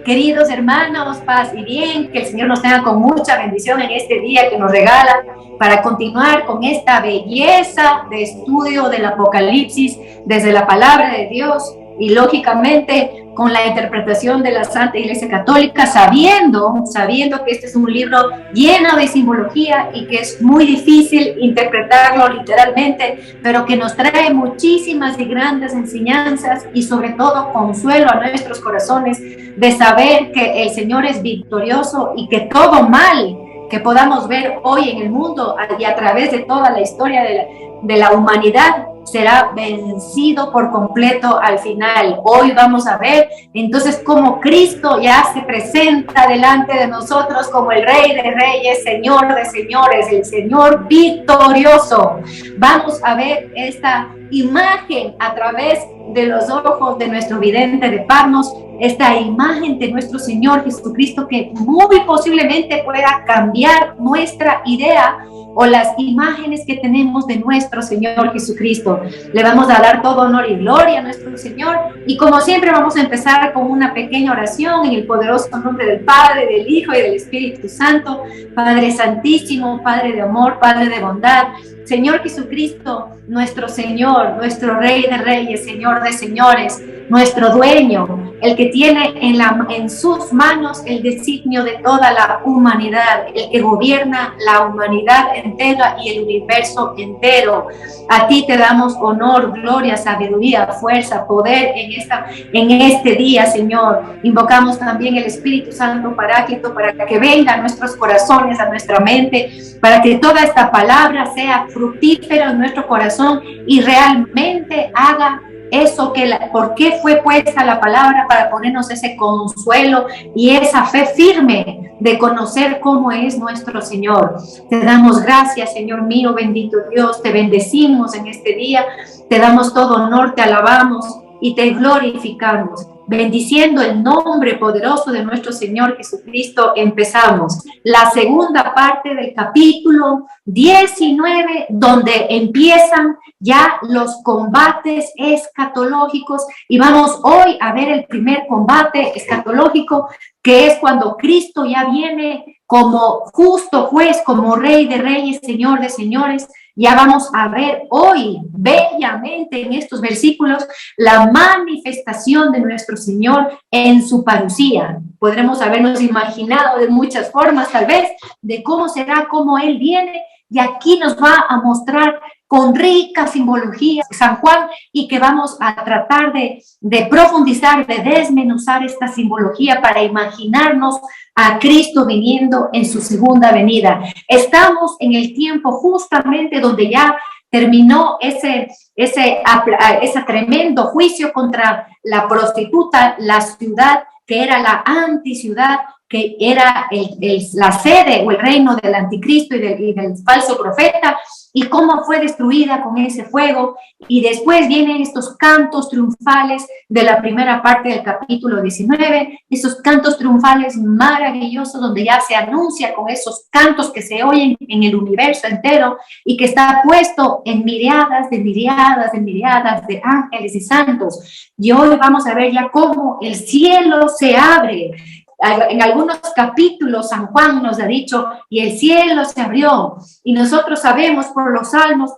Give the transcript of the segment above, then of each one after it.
Queridos hermanos, paz y bien, que el Señor nos tenga con mucha bendición en este día que nos regala para continuar con esta belleza de estudio del Apocalipsis desde la palabra de Dios y lógicamente con la interpretación de la Santa Iglesia Católica, sabiendo que este es un libro lleno de simbología y que es muy difícil interpretarlo literalmente, pero que nos trae muchísimas y grandes enseñanzas y sobre todo consuelo a nuestros corazones de saber que el Señor es victorioso y que todo mal que podamos ver hoy en el mundo y a través de toda la historia de la humanidad será vencido por completo al final. Hoy vamos a ver entonces cómo Cristo ya se presenta delante de nosotros como el Rey de Reyes, Señor de Señores, el Señor victorioso. Vamos a ver esta imagen a través de los ojos de nuestro vidente de Patmos, esta imagen de nuestro Señor Jesucristo que muy posiblemente pueda cambiar nuestra idea o las imágenes que tenemos de nuestro Señor Jesucristo. Le vamos a dar todo honor y gloria a nuestro Señor y como siempre vamos a empezar con una pequeña oración en el poderoso nombre del Padre, del Hijo y del Espíritu Santo. Padre Santísimo, Padre de amor, Padre de bondad, Señor Jesucristo, nuestro Señor, nuestro Rey de Reyes, Señor de Señores, nuestro dueño, el que tiene en sus manos el designio de toda la humanidad, el que gobierna la humanidad entera y el universo entero. A ti te damos honor, gloria, sabiduría, fuerza, poder en este día, Señor. Invocamos también el Espíritu Santo Paráclito para que venga a nuestros corazones, a nuestra mente, para que toda esta palabra sea fructífera en nuestro corazón y realmente haga eso por qué fue puesta la palabra, para ponernos ese consuelo y esa fe firme de conocer cómo es nuestro Señor. Te damos gracias, Señor mío, bendito Dios, te bendecimos en este día, te damos todo honor, te alabamos y te glorificamos. Bendiciendo el nombre poderoso de nuestro Señor Jesucristo, empezamos la segunda parte del capítulo 19, donde empiezan ya los combates escatológicos y vamos hoy a ver el primer combate escatológico, que es cuando Cristo ya viene como justo juez, como Rey de Reyes, Señor de Señores. Ya vamos a ver hoy bellamente en estos versículos la manifestación de nuestro Señor en su parucía. Podremos habernos imaginado de muchas formas, tal vez, de cómo será, cómo Él viene, y aquí nos va a mostrar con rica simbología San Juan, y que vamos a tratar de profundizar, de desmenuzar esta simbología para imaginarnos a Cristo viniendo en su segunda venida. Estamos en el tiempo justamente donde ya terminó ese tremendo juicio contra la prostituta, la ciudad que era la anticiudad, que era la sede o el reino del anticristo y del falso profeta, y cómo fue destruida con ese fuego. Y después vienen estos cantos triunfales de la primera parte del capítulo 19, esos cantos triunfales maravillosos donde ya se anuncia con esos cantos que se oyen en el universo entero y que está puesto en miriadas de ángeles y santos. Y hoy vamos a ver ya cómo el cielo se abre. En algunos capítulos San Juan nos ha dicho, y el cielo se abrió, y nosotros sabemos por los salmos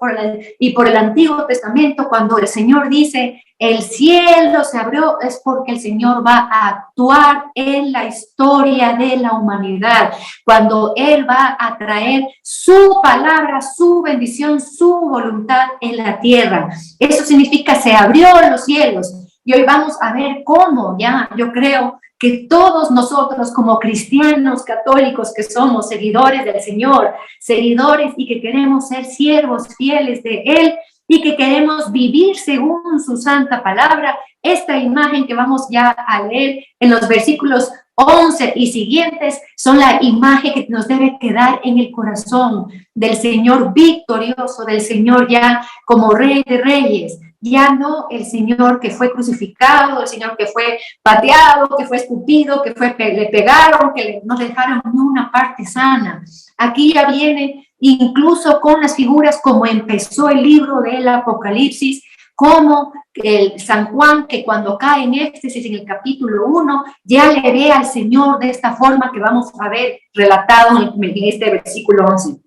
y por el Antiguo Testamento, cuando el Señor dice el cielo se abrió, es porque el Señor va a actuar en la historia de la humanidad, cuando Él va a traer su palabra, su bendición, su voluntad en la tierra. Eso significa se abrió los cielos, y hoy vamos a ver cómo ya, yo creo que todos nosotros como cristianos católicos que somos seguidores del Señor, seguidores y que queremos ser siervos fieles de Él y que queremos vivir según su santa palabra, esta imagen que vamos ya a leer en los versículos 11 y siguientes son la imagen que nos debe quedar en el corazón del Señor victorioso, del Señor ya como Rey de Reyes. Ya no el Señor que fue crucificado, el Señor que fue pateado, que fue escupido, que le pegaron, que no dejaron ni una parte sana. Aquí ya viene incluso con las figuras como empezó el libro del Apocalipsis, como el San Juan, que cuando cae en éxtasis en el capítulo 1, ya le ve al Señor de esta forma que vamos a ver relatado en este versículo 11.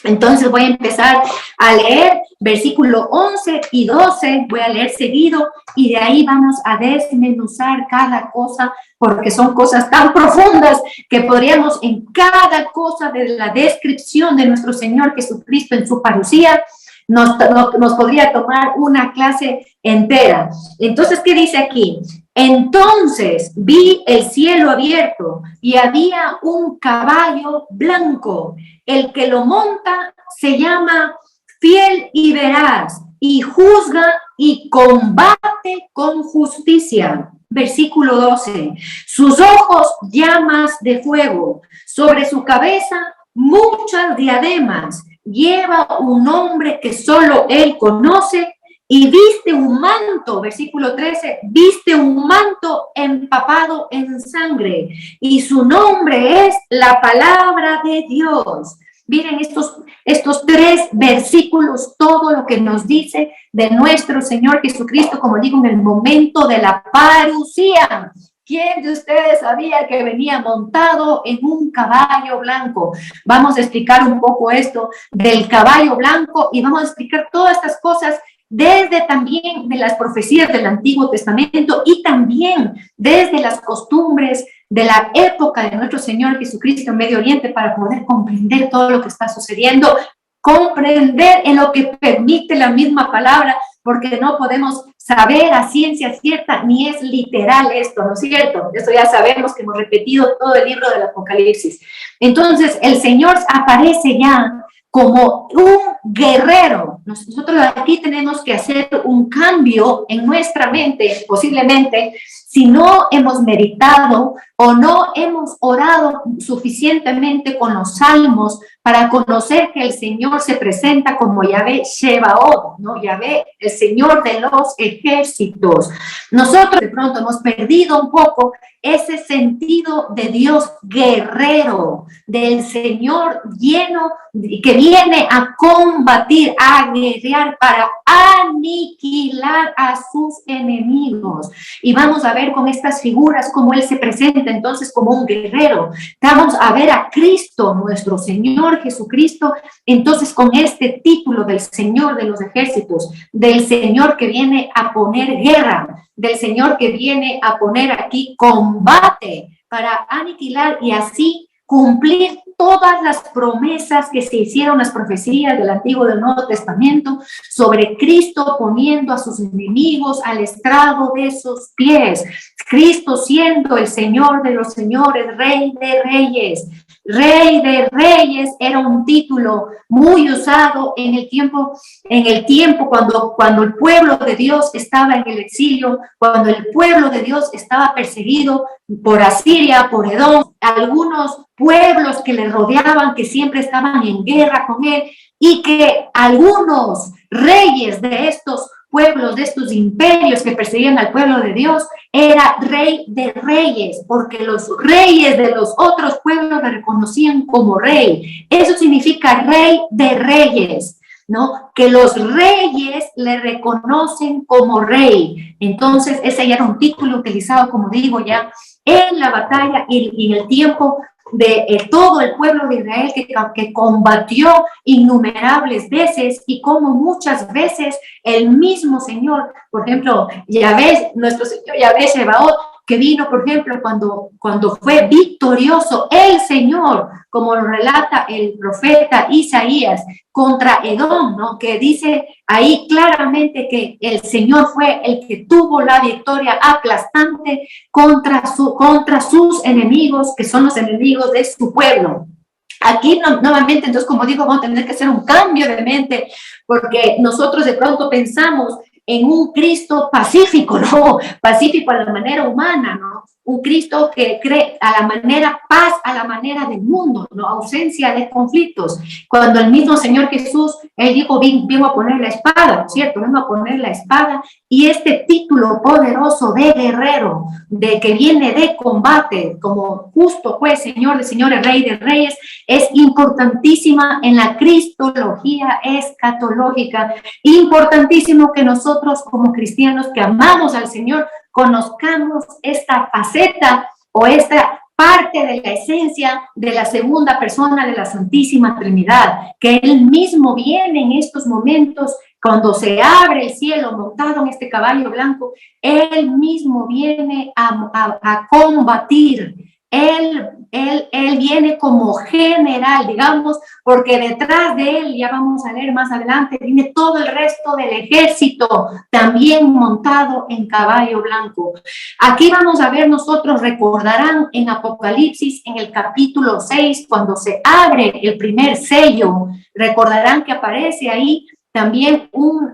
Entonces voy a empezar a leer versículo 11 y 12, voy a leer seguido y de ahí vamos a desmenuzar cada cosa, porque son cosas tan profundas que podríamos en cada cosa de la descripción de nuestro Señor Jesucristo en su parucía, nos podría tomar una clase entera. Entonces, ¿qué dice aquí? Entonces vi el cielo abierto y había un caballo blanco. El que lo monta se llama Fiel y Veraz y juzga y combate con justicia. Versículo 12. Sus ojos llamas de fuego, sobre su cabeza muchas diademas. Lleva un nombre que solo él conoce y viste un manto, versículo 13, viste un manto empapado en sangre y su nombre es la palabra de Dios. Miren estos 3 versículos, todo lo que nos dice de nuestro Señor Jesucristo, como digo, en el momento de la parucía. ¿Quién de ustedes sabía que venía montado en un caballo blanco? Vamos a explicar un poco esto del caballo blanco y vamos a explicar todas estas cosas desde también de las profecías del Antiguo Testamento y también desde las costumbres de la época de nuestro Señor Jesucristo en Medio Oriente para poder comprender todo lo que está sucediendo, comprender en lo que permite la misma palabra, porque no podemos saber a ciencia cierta ni es literal esto, ¿no es cierto? Eso ya sabemos que hemos repetido todo el libro del Apocalipsis. Entonces, el Señor aparece ya como un guerrero. Nosotros aquí tenemos que hacer un cambio en nuestra mente, posiblemente, si no hemos meditado o no hemos orado suficientemente con los salmos para conocer que el Señor se presenta como Yahvé Shebaot, ¿no? Yahvé, el Señor de los ejércitos. Nosotros de pronto hemos perdido un poco ese sentido de Dios guerrero, del Señor lleno, que viene a combatir, a guerrear para aniquilar a sus enemigos. Y vamos a ver con estas figuras cómo Él se presenta entonces como un guerrero. Vamos a ver a Cristo, nuestro Señor Jesucristo, entonces con este título del Señor de los ejércitos, del Señor que viene a poner guerra, del Señor que viene a poner aquí combate para aniquilar y así cumplir todas las promesas que se hicieron, las profecías del Antiguo y del Nuevo Testamento sobre Cristo poniendo a sus enemigos al estrado de sus pies. Cristo siendo el Señor de los señores, Rey de reyes. Rey de Reyes era un título muy usado en el tiempo cuando el pueblo de Dios estaba en el exilio, cuando el pueblo de Dios estaba perseguido por Asiria, por Edom, algunos pueblos que le rodeaban, que siempre estaban en guerra con él, y que algunos reyes de estos pueblos, de estos imperios que perseguían al pueblo de Dios, era Rey de Reyes, porque los reyes de los otros pueblos le reconocían como rey. Eso significa Rey de Reyes, ¿no? Que los reyes le reconocen como rey. Entonces, ese ya era un título utilizado, como digo, ya en la batalla y en el tiempo de todo el pueblo de Israel que combatió innumerables veces y como muchas veces el mismo Señor, por ejemplo, Yahvé, nuestro Señor Yahvé Shebaot, que vino, por ejemplo, cuando fue victorioso el Señor, como lo relata el profeta Isaías, contra Edom, ¿no? Que dice ahí claramente que el Señor fue el que tuvo la victoria aplastante contra sus enemigos, que son los enemigos de su pueblo. Aquí nuevamente, entonces, como digo, vamos a tener que hacer un cambio de mente, porque nosotros de pronto pensamos en un Cristo pacífico, ¿no? Pacífico a la manera humana, ¿no? un Cristo que cree a la manera, paz a la manera del mundo, ¿no? Ausencia de conflictos. Cuando el mismo Señor Jesús, Él dijo, vengo a poner la espada, ¿no es cierto? Vengo a poner la espada, y este título poderoso de guerrero, de que viene de combate, como justo juez, Señor de señores, Rey de reyes, es importantísima en la cristología escatológica. Importantísimo que nosotros como cristianos que amamos al Señor conozcamos esta faceta o esta parte de la esencia de la segunda persona de la Santísima Trinidad, que Él mismo viene en estos momentos cuando se abre el cielo montado en este caballo blanco. Él mismo viene a combatir. Él viene como general, digamos, porque detrás de él, ya vamos a leer más adelante, viene todo el resto del ejército, también montado en caballo blanco. Aquí vamos a ver, nosotros recordarán en Apocalipsis, en el capítulo 6, cuando se abre el primer sello, recordarán que aparece ahí también un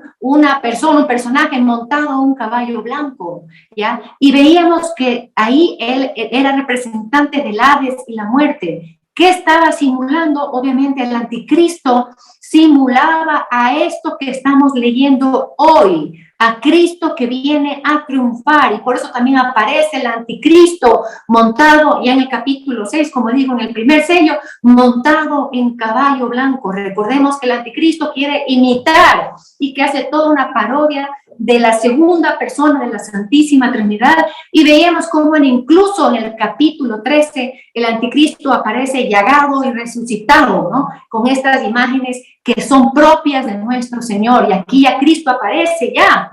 personaje montado en un caballo blanco, ¿ya? Y veíamos que ahí él era representante del Hades y la muerte. ¿Qué estaba simulando? Obviamente el anticristo simulaba a esto que estamos leyendo hoy, a Cristo que viene a triunfar, y por eso también aparece el anticristo montado, ya en el capítulo 6, como digo, en el primer sello, montado en caballo blanco. Recordemos que el anticristo quiere imitar y que hace toda una parodia de la segunda persona de la Santísima Trinidad, y veíamos cómo incluso en el capítulo 13 el anticristo aparece llagado y resucitado, ¿no? Con estas imágenes que son propias de nuestro Señor, y aquí ya Cristo aparece, ya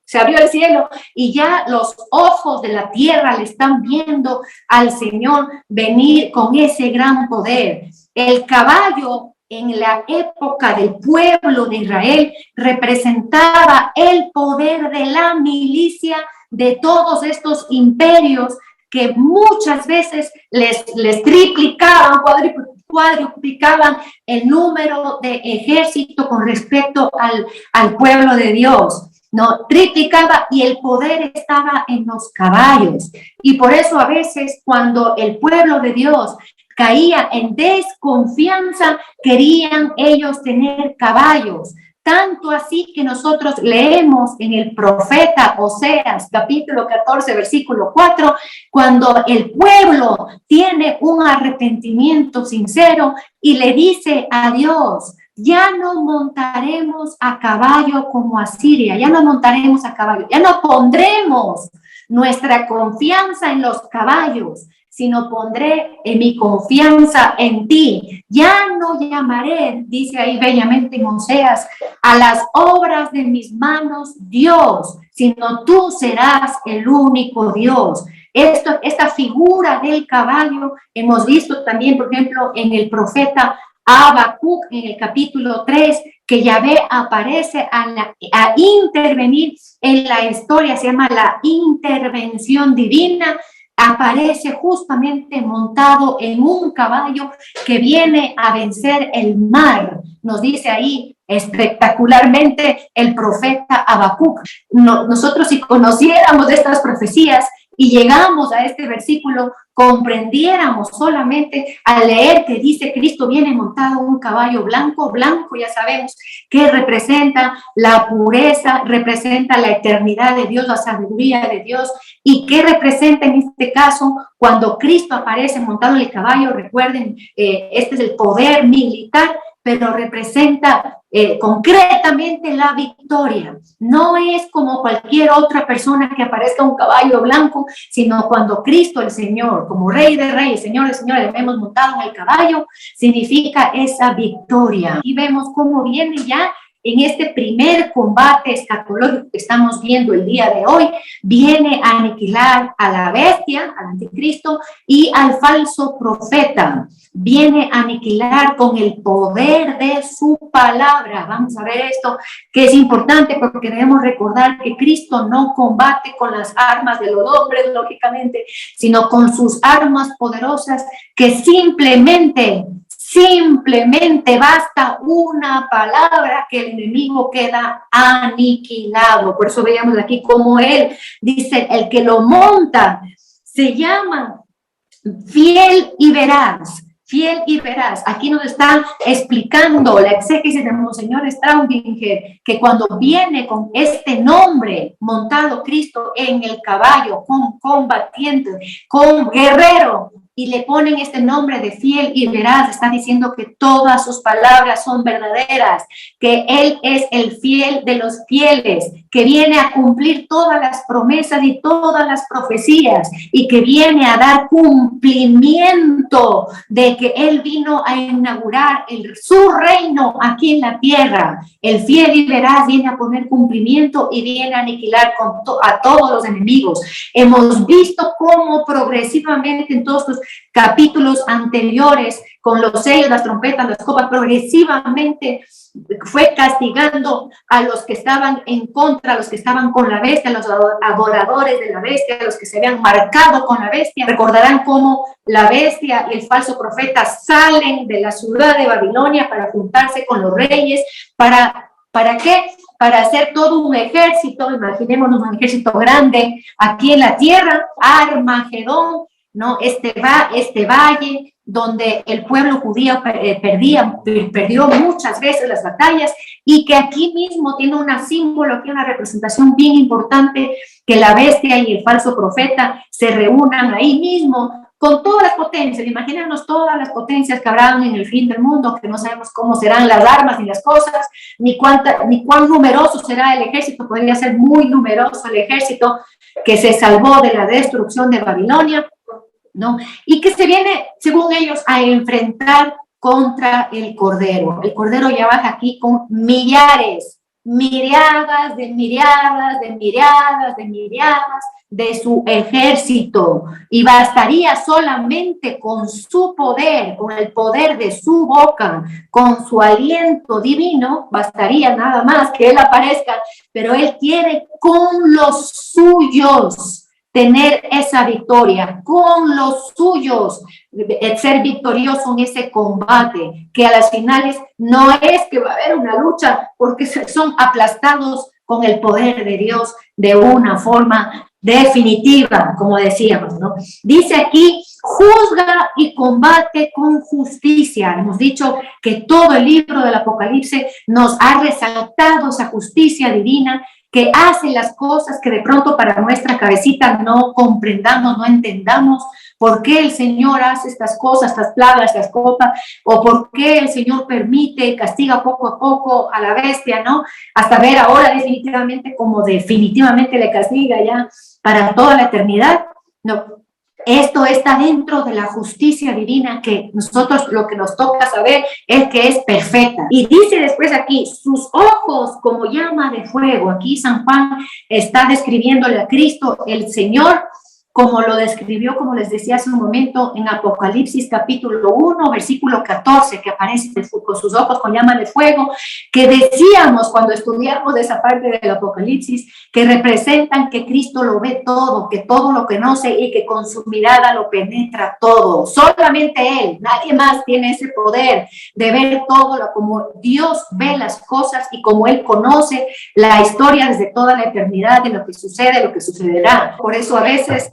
se abrió el cielo y ya los ojos de la tierra le están viendo al Señor venir con ese gran poder. El caballo en la época del pueblo de Israel representaba el poder de la milicia de todos estos imperios que muchas veces les triplicaban, cuadruplicaban el número de ejército con respecto al pueblo de Dios, ¿no? Triplicaba, y el poder estaba en los caballos. Y por eso a veces cuando el pueblo de Dios caía en desconfianza, querían ellos tener caballos. Tanto así que nosotros leemos en el profeta Oseas, capítulo 14, versículo 4, cuando el pueblo tiene un arrepentimiento sincero y le dice a Dios, ya no montaremos a caballo como Asiria, ya no montaremos a caballo, ya no pondremos nuestra confianza en los caballos, sino pondré en mi confianza en ti. Ya no llamaré, dice ahí bellamente en Oseas, a las obras de mis manos Dios, sino tú serás el único Dios. Esta figura del caballo hemos visto también, por ejemplo, en el profeta Habacuc, en el capítulo 3, que Yahvé aparece a intervenir en la historia, se llama la intervención divina. Aparece justamente montado en un caballo que viene a vencer el mar. Nos dice ahí espectacularmente el profeta Habacuc. Nosotros, si conociéramos estas profecías y llegamos a este versículo, comprendiéramos solamente al leer que dice Cristo viene montado en un caballo blanco. Blanco ya sabemos que representa la pureza, representa la eternidad de Dios, la sabiduría de Dios, y que representa en este caso cuando Cristo aparece montado en el caballo. Recuerden, este es el poder militar, pero representa concretamente la victoria. No es como cualquier otra persona que aparezca un caballo blanco, sino cuando Cristo el Señor, como Rey de Reyes, Señor de Señores, le vemos montado en el caballo, significa esa victoria. Y vemos cómo viene ya en este primer combate escatológico que estamos viendo el día de hoy, viene a aniquilar a la bestia, al anticristo, y al falso profeta. Viene a aniquilar con el poder de su palabra. Vamos a ver esto, que es importante porque debemos recordar que Cristo no combate con las armas de los hombres, lógicamente, sino con sus armas poderosas, que simplemente basta una palabra que el enemigo queda aniquilado. Por eso veíamos aquí como él dice, el que lo monta se llama fiel y veraz. Fiel y veraz. Aquí nos está explicando la exégesis de Monseñor Straubinger que cuando viene con este nombre montado Cristo en el caballo, con combatiente, con guerrero, y le ponen este nombre de fiel y veraz, está diciendo que todas sus palabras son verdaderas, que Él es el fiel de los fieles, que viene a cumplir todas las promesas y todas las profecías, y que viene a dar cumplimiento de que Él vino a inaugurar su reino aquí en la tierra. El fiel y veraz viene a poner cumplimiento y viene a aniquilar a todos los enemigos. Hemos visto cómo progresivamente en todos los capítulos anteriores, con los sellos, las trompetas, las copas, progresivamente fue castigando a los que estaban en contra, a los que estaban con la bestia, a los adoradores de la bestia, a los que se habían marcado con la bestia. Recordarán cómo la bestia y el falso profeta salen de la ciudad de Babilonia para juntarse con los reyes. ¿Para qué? Para hacer todo un ejército, imaginémonos un ejército grande aquí en la tierra, Armagedón, ¿no? Este valle donde el pueblo judío perdió muchas veces las batallas, y que aquí mismo tiene una símbolo, aquí una representación bien importante, que la bestia y el falso profeta se reúnan ahí mismo con todas las potencias. Imagínanos todas las potencias que habrán en el fin del mundo, que no sabemos cómo serán las armas ni las cosas, ni cuán numeroso será el ejército. Podría ser muy numeroso el ejército que se salvó de la destrucción de Babilonia, ¿no? Y que se viene, según ellos, a enfrentar contra el Cordero. El Cordero ya baja aquí con millares, miriadas de su ejército, y bastaría solamente con su poder, con el poder de su boca, con su aliento divino, bastaría nada más que Él aparezca, pero Él quiere con los suyos tener esa victoria, con los suyos, ser victorioso en ese combate, que a las finales no es que va a haber una lucha, porque son aplastados con el poder de Dios de una forma definitiva, como decíamos, ¿no? Dice aquí, juzga y combate con justicia. Hemos dicho que todo el libro del Apocalipsis nos ha resaltado esa justicia divina, que hace las cosas que de pronto para nuestra cabecita no comprendamos, no entendamos por qué el Señor hace estas cosas, estas plagas, estas copas, o por qué el Señor permite, castiga poco a poco a la bestia, ¿no? Hasta ver ahora definitivamente como definitivamente le castiga ya para toda la eternidad. No, esto está dentro de la justicia divina, que nosotros lo que nos toca saber es que es perfecta. Y dice después aquí, sus ojos como llama de fuego. Aquí San Juan está describiéndole a Cristo, el Señor, como lo describió, como les decía hace un momento, en Apocalipsis capítulo 1, versículo 14, que aparece con sus ojos con llama de fuego, que decíamos cuando estudiamos esa parte del Apocalipsis, que representan que Cristo lo ve todo, que todo lo conoce y que con su mirada lo penetra todo. Solamente Él, nadie más tiene ese poder de ver todo como Dios ve las cosas y como Él conoce la historia desde toda la eternidad de lo que sucede, lo que sucederá. Por eso a veces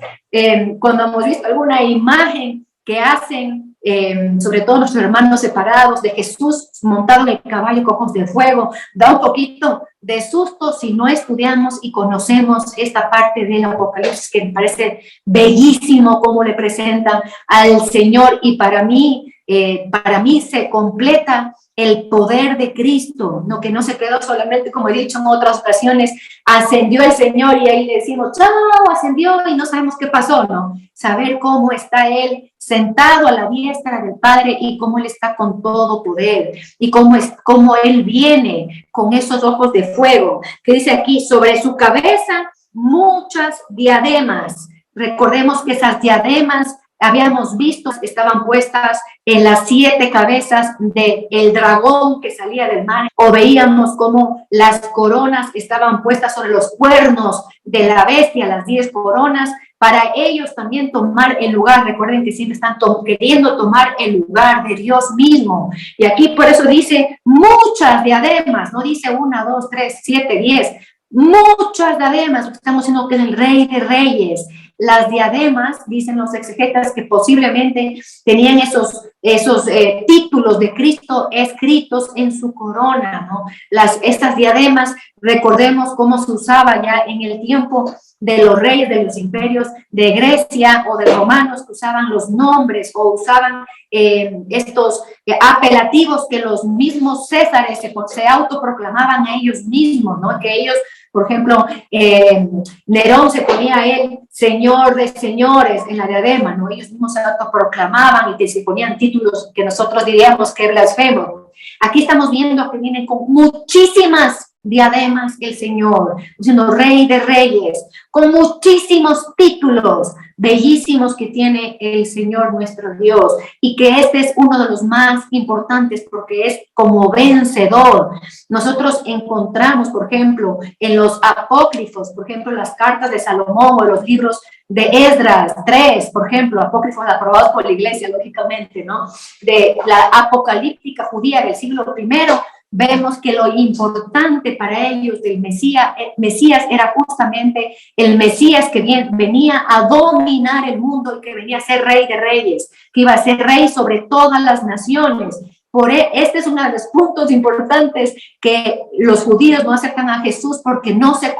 cuando hemos visto alguna imagen que hacen, sobre todo nuestros hermanos separados, de Jesús montado en el caballo con ojos de fuego, da un poquito de susto si no estudiamos y conocemos esta parte del Apocalipsis, que me parece bellísimo cómo le presentan al Señor, y para mí se completa el poder de Cristo, ¿no? Que no se quedó solamente, como he dicho en otras ocasiones, ascendió el Señor y ahí le decimos, chao, ascendió y no sabemos qué pasó, ¿no? Saber cómo está Él sentado a la diestra del Padre y cómo Él está con todo poder y cómo Él viene con esos ojos de fuego, que dice aquí, sobre su cabeza muchas diademas. Recordemos que esas diademas habíamos visto que estaban puestas en las 7 cabezas del dragón que salía del mar, o veíamos como las coronas estaban puestas sobre los cuernos de la bestia, las 10 coronas, para ellos también tomar el lugar. Recuerden que siempre están queriendo tomar el lugar de Dios mismo. Y aquí por eso dice muchas diademas, no dice 1, 2, 3, 7, 10. Muchas diademas, estamos diciendo que es el Rey de Reyes, las diademas, dicen los exegetas, que posiblemente tenían esos títulos de Cristo escritos en su corona, ¿no? Estas diademas, recordemos cómo se usaba ya en el tiempo de los reyes de los imperios de Grecia o de romanos, que usaban los nombres o usaban estos apelativos que los mismos césares se autoproclamaban a ellos mismos, ¿no? Que ellos, por ejemplo, Nerón se ponía a él señor de señores en la diadema, ¿no? Ellos mismos se autoproclamaban y se ponían títulos que nosotros diríamos que blasfemos. Aquí estamos viendo que vienen con muchísimas diademas el Señor, siendo Rey de Reyes, con muchísimos títulos bellísimos que tiene el Señor nuestro Dios, y que este es uno de los más importantes porque es como vencedor. Nosotros encontramos, por ejemplo, en los apócrifos, por ejemplo, las cartas de Salomón o los libros de Esdras 3, por ejemplo, apócrifos aprobados por la iglesia, lógicamente, ¿no? De la apocalíptica judía del siglo I, vemos que lo importante para ellos del Mesías era justamente el Mesías que venía a dominar el mundo y que venía a ser Rey de Reyes, que iba a ser Rey sobre todas las naciones. Este es uno de los puntos importantes, que los judíos no aceptan a Jesús porque no se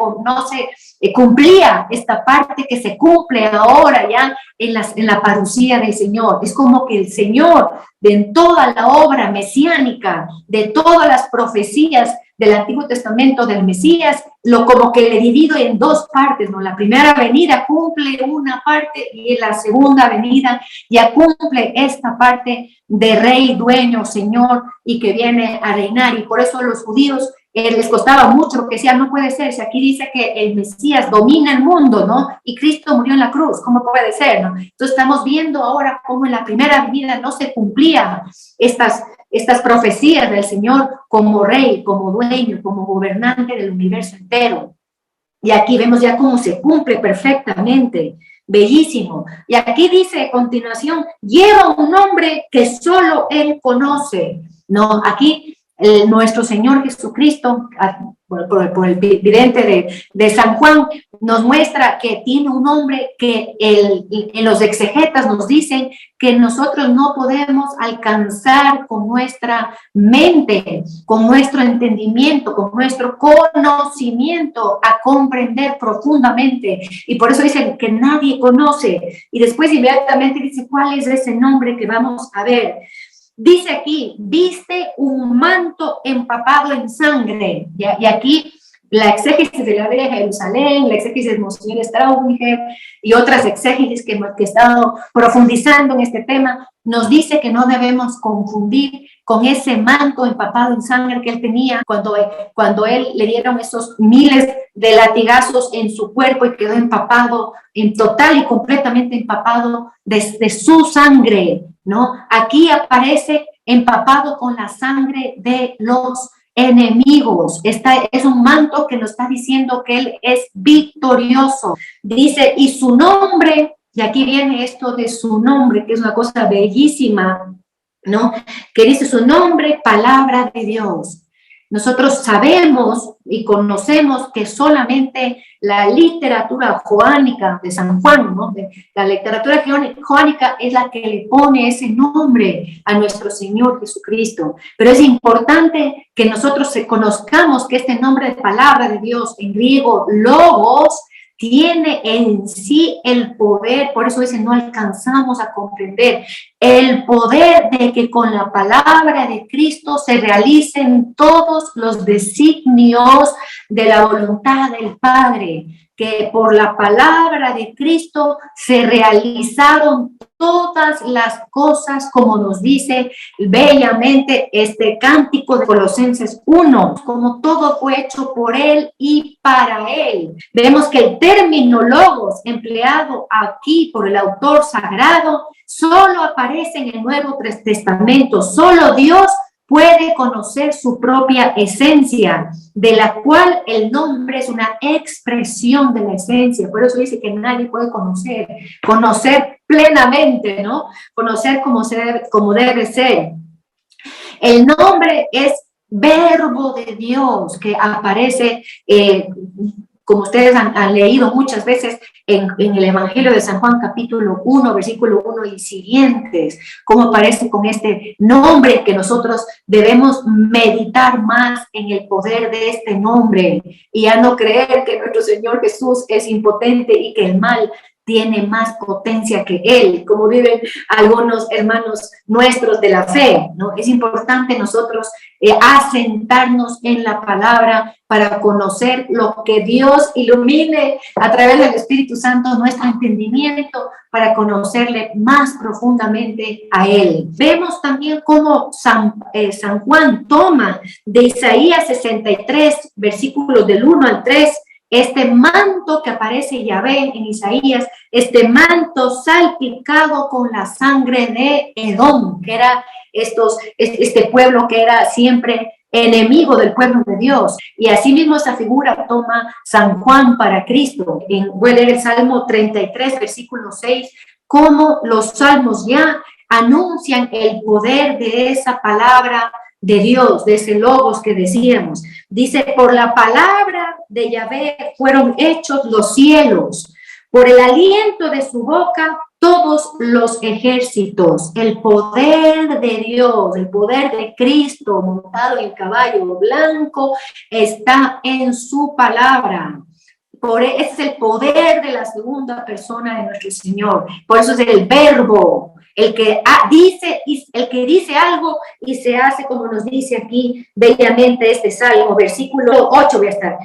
cumplía esta parte que se cumple ahora ya en la parucía del Señor. Es como que el Señor, de toda la obra mesiánica, de todas las profecías del Antiguo Testamento del Mesías, como que le divido en dos partes, ¿no? La primera venida cumple una parte y en la segunda venida ya cumple esta parte de Rey, dueño, Señor, y que viene a reinar. Y por eso a los judíos les costaba mucho, porque decían, no puede ser, si aquí dice que el Mesías domina el mundo, ¿no? Y Cristo murió en la cruz, ¿cómo puede ser, no? Entonces estamos viendo ahora cómo en la primera venida no se cumplían estas profecías del Señor como Rey, como dueño, como gobernante del universo entero. Y aquí vemos ya cómo se cumple perfectamente. Bellísimo. Y aquí dice a continuación, lleva un nombre que solo Él conoce. No, aquí nuestro Señor Jesucristo, por el vidente de San Juan, nos muestra que tiene un nombre que en los exegetas nos dicen que nosotros no podemos alcanzar con nuestra mente, con nuestro entendimiento, con nuestro conocimiento a comprender profundamente. Y por eso dicen que nadie conoce. Y después inmediatamente dice, ¿cuál es ese nombre que vamos a ver? Dice aquí, viste un manto empapado en sangre. Y aquí la exégesis de la Biblia de Jerusalén, la exégesis de Monseñor Straubinger y otras exégesis que he estado profundizando en este tema, nos dice que no debemos confundir con ese manto empapado en sangre que él tenía cuando él le dieron esos miles de latigazos en su cuerpo y quedó empapado, en total y completamente empapado de su sangre, ¿no? Aquí aparece empapado con la sangre de los enemigos. Es un manto que nos está diciendo que él es victorioso. Dice, y su nombre, y aquí viene esto de su nombre, que es una cosa bellísima, ¿no? Que dice su nombre, palabra de Dios. Nosotros sabemos y conocemos que solamente la literatura joánica de San Juan, ¿no? La literatura joánica es la que le pone ese nombre a nuestro Señor Jesucristo. Pero es importante que nosotros conozcamos que este nombre de palabra de Dios, en griego, logos, tiene en sí el poder, por eso dice, no alcanzamos a comprender, el poder de que con la palabra de Cristo se realicen todos los designios de la voluntad del Padre, que por la palabra de Cristo se realizaron todas las cosas, como nos dice bellamente este cántico de Colosenses 1, como todo fue hecho por Él y para Él. Vemos que el término logos empleado aquí por el autor sagrado solo aparece en el Nuevo Testamento. Solo Dios puede conocer su propia esencia, de la cual el nombre es una expresión de la esencia. Por eso dice que nadie puede conocer plenamente, ¿no? Conocer como debe ser. El nombre es verbo de Dios que aparece como ustedes han leído muchas veces en el Evangelio de San Juan, capítulo 1, versículo 1 y siguientes, cómo aparece con este nombre, que nosotros debemos meditar más en el poder de este nombre y a no creer que nuestro Señor Jesús es impotente y que el mal tiene más potencia que Él, como viven algunos hermanos nuestros de la fe, ¿no? Es importante nosotros asentarnos en la palabra para conocer lo que Dios ilumine a través del Espíritu Santo nuestro entendimiento, para conocerle más profundamente a Él. Vemos también cómo San Juan toma de Isaías 63, versículos del 1 al 3, este manto que aparece Yahvé en Isaías, este manto salpicado con la sangre de Edom, que era este pueblo que era siempre enemigo del pueblo de Dios. Y asimismo esa figura toma San Juan para Cristo. Voy a leer el Salmo 33, versículo 6, cómo los salmos ya anuncian el poder de esa palabra de Dios, de ese logos que decíamos. Dice, por la palabra de Yahvé fueron hechos los cielos, por el aliento de su boca todos los ejércitos. El poder de Dios, el poder de Cristo montado en caballo blanco está en su palabra. Ese es el poder de la segunda persona de nuestro Señor. Por eso es el verbo, el que dice algo y se hace, como nos dice aquí bellamente este salmo, versículo 8 voy a estar.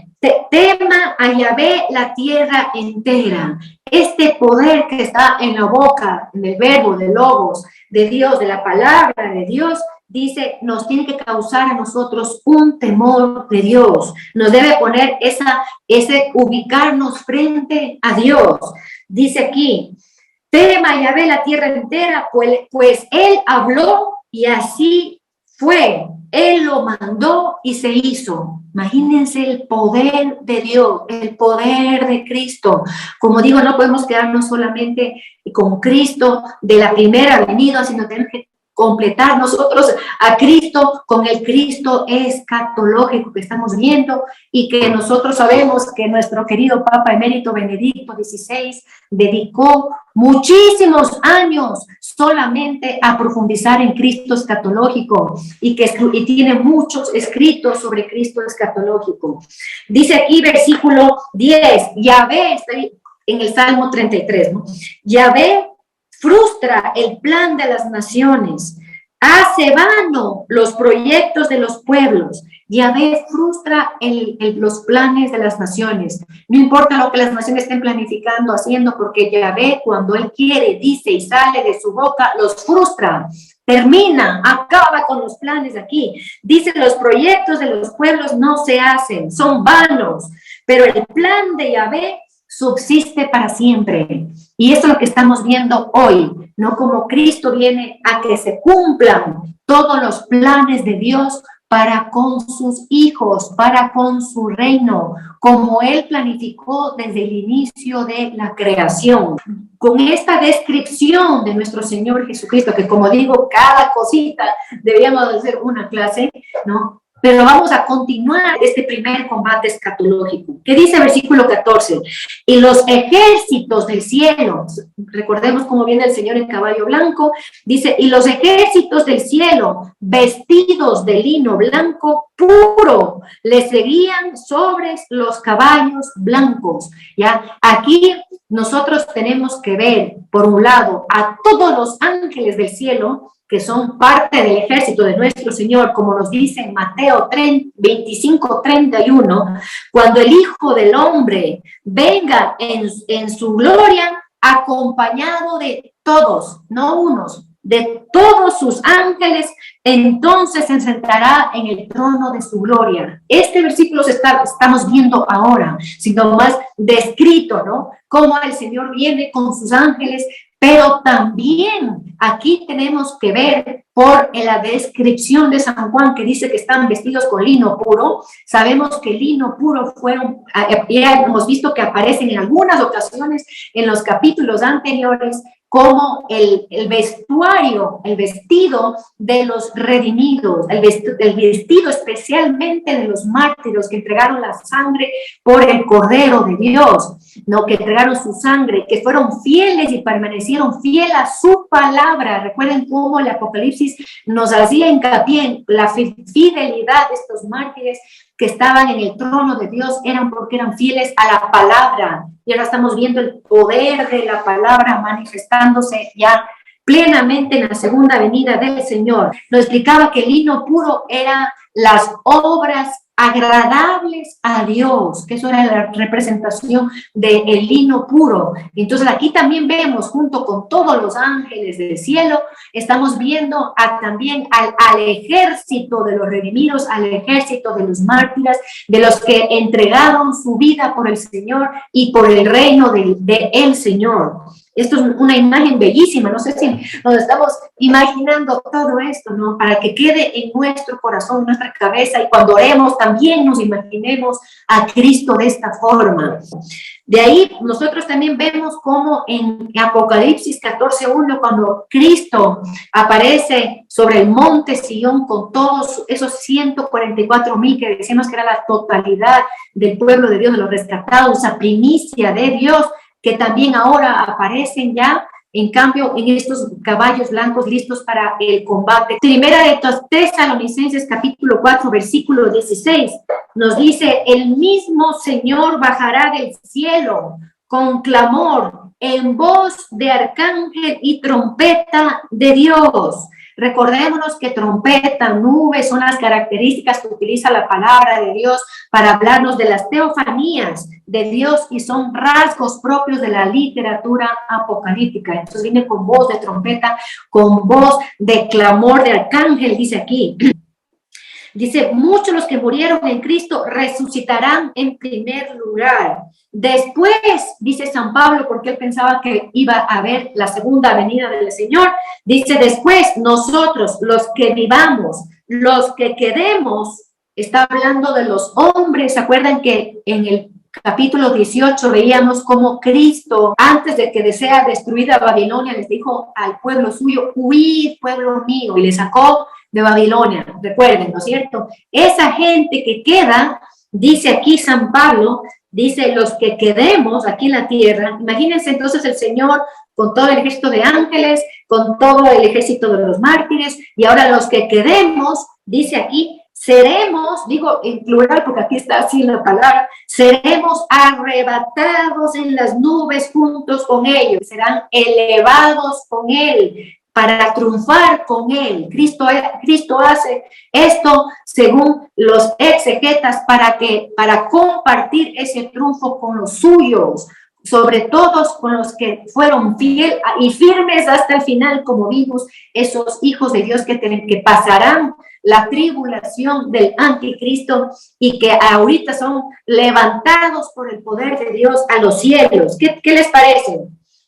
Tema a Yahvé la tierra entera. Este poder que está en la boca, en el verbo, de logos, de Dios, de la palabra de Dios, dice, nos tiene que causar a nosotros un temor de Dios. Nos debe poner ese ubicarnos frente a Dios. Dice aquí, tema Yahvé la tierra entera, pues Él habló y así fue. Él lo mandó y se hizo. Imagínense el poder de Dios, el poder de Cristo. Como digo, no podemos quedarnos solamente con Cristo de la primera venida, sino tenemos que completar nosotros a Cristo con el Cristo escatológico que estamos viendo, y que nosotros sabemos que nuestro querido Papa Emérito Benedicto XVI dedicó muchísimos años solamente a profundizar en Cristo escatológico, y tiene muchos escritos sobre Cristo escatológico. Dice aquí versículo 10, Yahvé, está en el Salmo 33, ¿no? Yahvé frustra el plan de las naciones, hace vano los proyectos de los pueblos. Yahvé frustra los planes de las naciones. No importa lo que las naciones estén planificando, haciendo, porque Yahvé, cuando Él quiere, dice y sale de su boca, los frustra. Termina, acaba con los planes aquí. Dice, los proyectos de los pueblos no se hacen, son vanos, pero el plan de Yahvé subsiste para siempre. Y eso es lo que estamos viendo hoy, ¿no? Como Cristo viene a que se cumplan todos los planes de Dios para con sus hijos, para con su reino, como Él planificó desde el inicio de la creación. Con esta descripción de nuestro Señor Jesucristo, que como digo, cada cosita deberíamos hacer una clase, ¿no? Pero vamos a continuar este primer combate escatológico. ¿Qué dice el versículo 14? Y los ejércitos del cielo, recordemos cómo viene el Señor en caballo blanco, dice, y los ejércitos del cielo, vestidos de lino blanco puro, le seguían sobre los caballos blancos. ¿Ya? Aquí nosotros tenemos que ver, por un lado, a todos los ángeles del cielo, que son parte del ejército de nuestro Señor, como nos dice en Mateo 25:31, cuando el Hijo del Hombre venga en su gloria, acompañado de todos, no unos, de todos sus ángeles, entonces se sentará en el trono de su gloria. Este versículo estamos viendo ahora, sino más descrito, ¿no? Cómo el Señor viene con sus ángeles. Pero también aquí tenemos que ver por la descripción de San Juan, que dice que están vestidos con lino puro. Sabemos que el lino puro ya hemos visto que aparecen en algunas ocasiones en los capítulos anteriores como el vestuario, el vestido de los redimidos, el vestido especialmente de los mártires que entregaron la sangre por el Cordero de Dios, ¿no? Que entregaron su sangre, que fueron fieles y permanecieron fieles a su palabra. Recuerden cómo el Apocalipsis nos hacía hincapié en la fidelidad de estos mártires que estaban en el trono de Dios, eran porque eran fieles a la palabra. Y ahora estamos viendo el poder de la palabra manifestándose ya plenamente en la segunda venida del Señor. Nos explicaba que el lino puro era las obras agradables a Dios, que eso era la representación del lino puro. Entonces aquí también vemos, junto con todos los ángeles del cielo, estamos viendo también al ejército de los redimidos, al ejército de los mártires, de los que entregaron su vida por el Señor y por el reino de el Señor. Esto es una imagen bellísima, no sé si nos estamos imaginando todo esto, ¿no? Para que quede en nuestro corazón, en nuestra cabeza, y cuando oremos también nos imaginemos a Cristo de esta forma. De ahí nosotros también vemos como en Apocalipsis 14:1, cuando Cristo aparece sobre el monte Sion con todos esos 144,000 que decimos que era la totalidad del pueblo de Dios, de los rescatados, esa primicia de Dios, que también ahora aparecen ya, en cambio, en estos caballos blancos listos para el combate. Primera de Tesalonicenses, capítulo 4, versículo 16, nos dice: el mismo Señor bajará del cielo con clamor, en voz de arcángel y trompeta de Dios. Recordémonos que trompeta, nubes son las características que utiliza la palabra de Dios para hablarnos de las teofanías de Dios y son rasgos propios de la literatura apocalíptica. Entonces viene con voz de trompeta, con voz de clamor de arcángel, dice aquí. Dice: muchos los que murieron en Cristo resucitarán en primer lugar. Después, dice San Pablo, porque él pensaba que iba a haber la segunda venida del Señor, dice: después nosotros, los que vivamos, los que quedemos, está hablando de los hombres. ¿Se acuerdan que en el capítulo 18 veíamos cómo Cristo, antes de que sea destruida Babilonia, les dijo al pueblo suyo: huid, pueblo mío, y le sacó de Babilonia? Recuerden, ¿no es cierto? Esa gente que queda, dice aquí San Pablo, dice: los que quedemos aquí en la tierra. Imagínense entonces el Señor con todo el ejército de ángeles, con todo el ejército de los mártires, y ahora los que quedemos, dice aquí, seremos, digo en plural porque aquí está así la palabra, seremos arrebatados en las nubes juntos con ellos, serán elevados con Él para triunfar con Él. Cristo hace esto según los exegetas para compartir ese triunfo con los suyos, sobre todos con los que fueron fieles y firmes hasta el final, como vimos, esos hijos de Dios que pasarán la tribulación del anticristo y que ahorita son levantados por el poder de Dios a los cielos. ¿Qué les parece?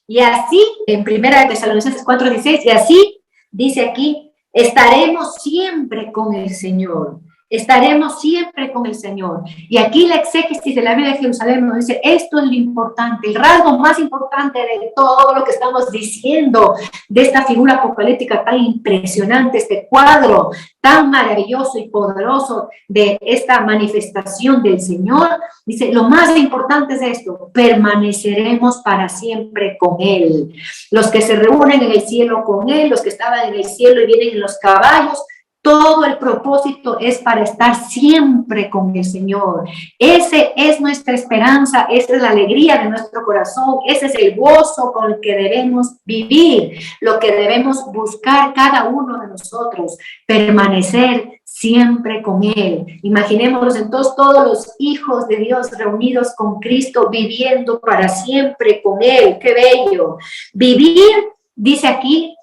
Y así, en Primera de Tesalonicenses 4:16, y así, dice aquí, estaremos siempre con el Señor. Estaremos siempre con el Señor. Y aquí la exégesis de la Biblia de Jerusalén nos dice: esto es lo importante, el rasgo más importante de todo lo que estamos diciendo, de esta figura apocalíptica tan impresionante, este cuadro tan maravilloso y poderoso de esta manifestación del Señor. Dice: lo más importante es esto: permaneceremos para siempre con Él. Los que se reúnen en el cielo con Él, los que estaban en el cielo y vienen en los caballos, todo el propósito es para estar siempre con el Señor. Ese es nuestra esperanza, esa es la alegría de nuestro corazón, ese es el gozo con el que debemos vivir, lo que debemos buscar cada uno de nosotros, permanecer siempre con Él. Imaginémonos entonces todos los hijos de Dios reunidos con Cristo, viviendo para siempre con Él. ¡Qué bello! Vivir, dice aquí,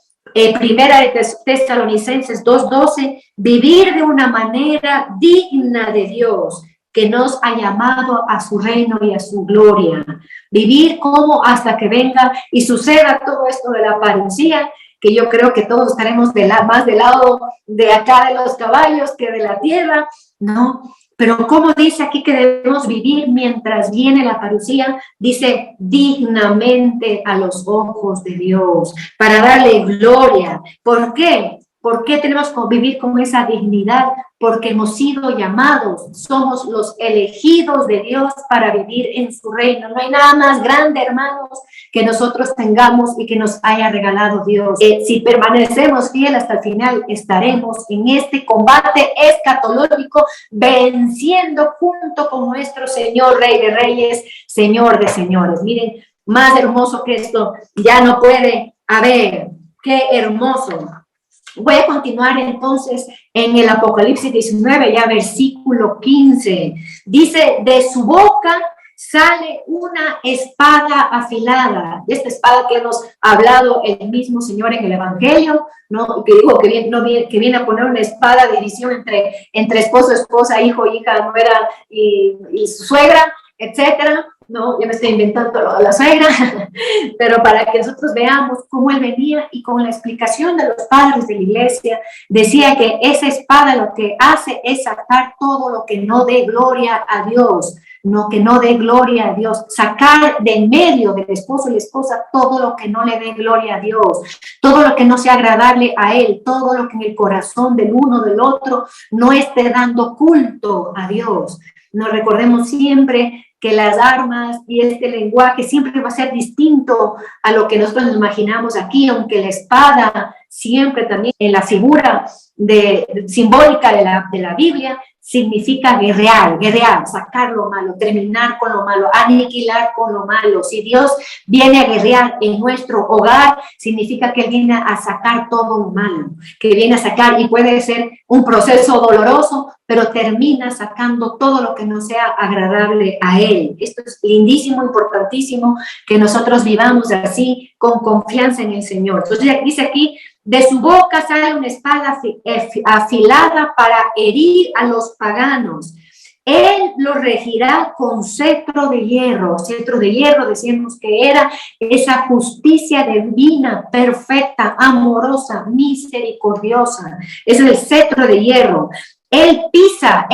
Primera de Tesalonicenses 2:12, vivir de una manera digna de Dios, que nos ha llamado a su reino y a su gloria. Vivir como hasta que venga y suceda todo esto de la parucía, que yo creo que todos estaremos más del lado de acá de los caballos que de la tierra, ¿no? Pero como dice aquí que debemos vivir mientras viene la parucía, dice dignamente a los ojos de Dios, para darle gloria. ¿Por qué? ¿Por qué tenemos que vivir con esa dignidad? Porque hemos sido llamados, somos los elegidos de Dios para vivir en su reino. No hay nada más grande, hermanos, que nosotros tengamos y que nos haya regalado Dios. Si permanecemos fieles hasta el final, estaremos en este combate escatológico, venciendo junto con nuestro Señor, Rey de Reyes, Señor de Señores. Miren, más hermoso que esto ya no puede haber. Qué hermoso. Voy a continuar entonces en el Apocalipsis 19, ya versículo 15. Dice, de su boca sale una espada afilada. Esta espada que hemos hablado el mismo Señor en el Evangelio, ¿no? Que digo que viene a poner una espada de división entre esposo, esposa, hijo, hija, nuera y su suegra, etcétera. No, yo me estoy inventando lo de la suegra, pero para que nosotros veamos cómo él venía y con la explicación de los padres de la iglesia, decía que esa espada lo que hace es sacar todo lo que no dé gloria a Dios, no que no dé gloria a Dios, sacar de en medio del esposo y la esposa todo lo que no le dé gloria a Dios, todo lo que no sea agradable a él, todo lo que en el corazón del uno del otro no esté dando culto a Dios. Nos recordemos siempre que las armas y este lenguaje siempre va a ser distinto a lo que nosotros nos imaginamos aquí, aunque la espada siempre también en la figura simbólica de la Biblia significa guerrear, sacar lo malo, terminar con lo malo, aniquilar con lo malo. Si Dios viene a guerrear en nuestro hogar, significa que Él viene a sacar todo lo malo, que viene a sacar, y puede ser un proceso doloroso, pero termina sacando todo lo que no sea agradable a Él. Esto es lindísimo, importantísimo, que nosotros vivamos así, con confianza en el Señor. Entonces dice aquí, de su boca sale una espada afilada para herir a los paganos. Él lo regirá con cetro de hierro. Cetro de hierro decíamos que era esa justicia divina, perfecta, amorosa, misericordiosa. Ese es el cetro de hierro. Él pisa,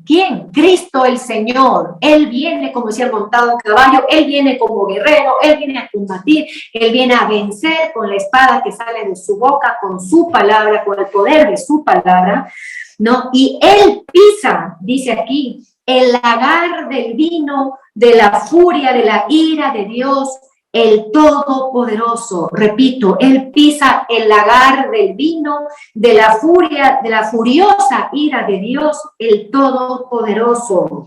¿quién? Cristo el Señor. Él viene como si montado en caballo, Él viene como guerrero, Él viene a combatir, Él viene a vencer con la espada que sale de su boca, con su palabra, con el poder de su palabra, ¿no? Y Él pisa, dice aquí, el lagar del vino, de la furia, de la ira de Dios, el Todopoderoso. Repito, Él pisa el lagar del vino, de la furia, de la furiosa ira de Dios, el Todopoderoso.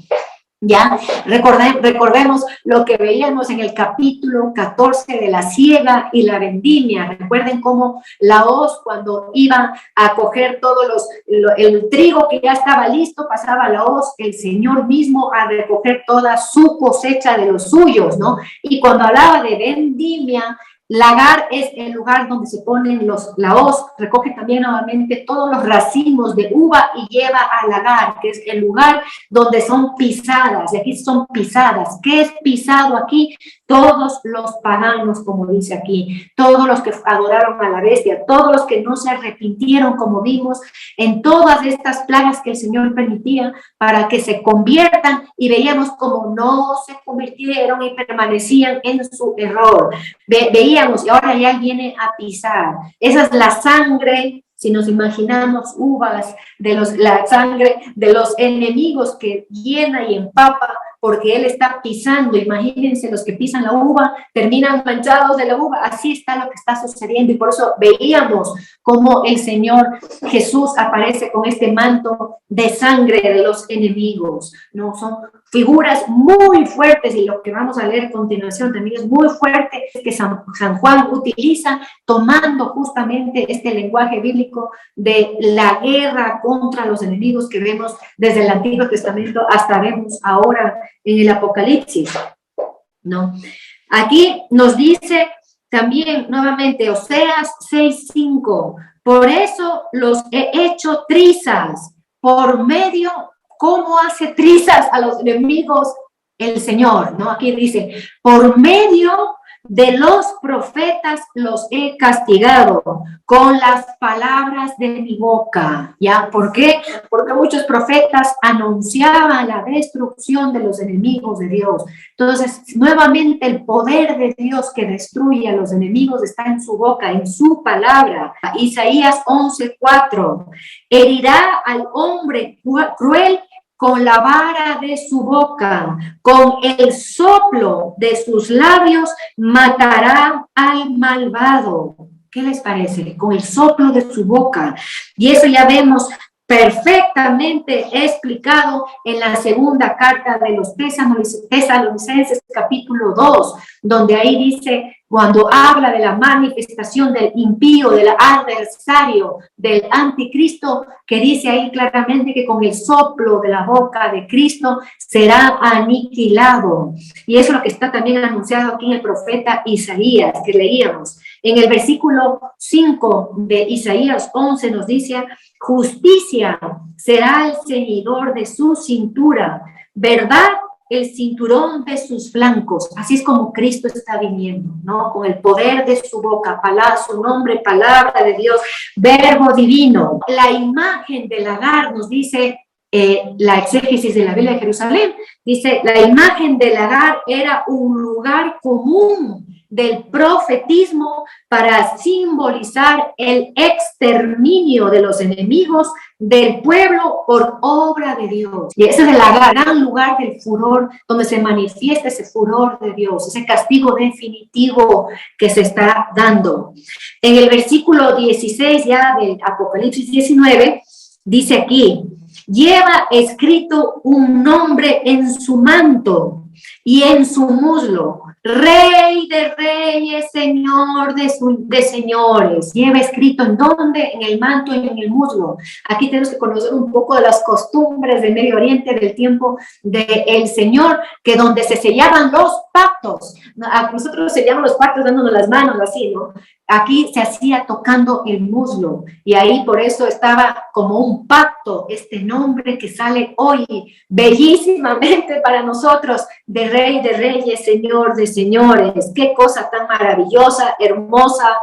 Ya, recordemos lo que veíamos en el capítulo 14 de la siega y la vendimia. Recuerden cómo la hoz, cuando iba a coger el trigo que ya estaba listo, pasaba la hoz, el Señor mismo a recoger toda su cosecha de los suyos, ¿no? Y cuando hablaba de vendimia, lagar es el lugar donde se ponen la hoz, recoge también nuevamente todos los racimos de uva y lleva a lagar, que es el lugar donde son pisadas, y aquí son pisadas. ¿Qué es pisado aquí? Todos los paganos, como dice aquí, todos los que adoraron a la bestia, todos los que no se arrepintieron, como vimos, en todas estas plagas que el Señor permitía para que se conviertan, y veíamos como no se convirtieron y permanecían en su error. Veíamos, y ahora ya viene a pisar. Esa es la sangre, si nos imaginamos uvas, la sangre de los enemigos que llena y empapa, porque Él está pisando. Imagínense, los que pisan la uva terminan manchados de la uva. Así está lo que está sucediendo, y por eso veíamos cómo el Señor Jesús aparece con este manto de sangre de los enemigos, ¿no? Son figuras muy fuertes, y lo que vamos a leer a continuación también es muy fuerte, que San Juan utiliza, tomando justamente este lenguaje bíblico de la guerra contra los enemigos que vemos desde el Antiguo Testamento hasta vemos ahora en el Apocalipsis, ¿no? Aquí nos dice también nuevamente Oseas 6:5, por eso los he hecho trizas por medio. ¿Cómo hace trizas a los enemigos el Señor? ¿No? Aquí dice, por medio De los profetas los he castigado con las palabras de mi boca. ¿Ya? ¿Por qué? Porque muchos profetas anunciaban la destrucción de los enemigos de Dios. Entonces, nuevamente el poder de Dios que destruye a los enemigos está en su boca, en su palabra. Isaías 11:4. Herirá al hombre cruel con la vara de su boca, con el soplo de sus labios matará al malvado. ¿Qué les parece? Con el soplo de su boca. Y eso ya vemos perfectamente explicado en la segunda carta de los Tesalonicenses, capítulo 2, donde ahí dice, cuando habla de la manifestación del impío, del adversario, del anticristo, que dice ahí claramente que con el soplo de la boca de Cristo será aniquilado. Y eso es lo que está también anunciado aquí en el profeta Isaías, que leíamos. En el versículo 5 de Isaías 11 nos dice, justicia será el ceñidor de su cintura, verdad el cinturón de sus flancos. Así es como Cristo está viniendo, ¿no? Con el poder de su boca, palabra, su nombre, palabra de Dios, verbo divino. La imagen del Agar nos dice la exégesis de la Biblia de Jerusalén, dice, la imagen del Agar era un lugar común del profetismo para simbolizar el exterminio de los enemigos del pueblo por obra de Dios. Y ese es el gran lugar del furor, donde se manifiesta ese furor de Dios, ese castigo definitivo que se está dando. En el versículo 16 ya del Apocalipsis 19, dice aquí, lleva escrito un nombre en su manto y en su muslo, Rey de reyes, Señor de señores. Lleva escrito en dónde, en el manto y en el muslo. Aquí tenemos que conocer un poco de las costumbres del Medio Oriente, del tiempo del Señor, que donde se sellaban los pactos. Nosotros sellamos los pactos dándonos las manos así, ¿no? Aquí se hacía tocando el muslo y ahí por eso estaba como un pacto, este nombre que sale hoy bellísimamente para nosotros, de Rey de reyes, Señor de señores. Qué cosa tan maravillosa, hermosa,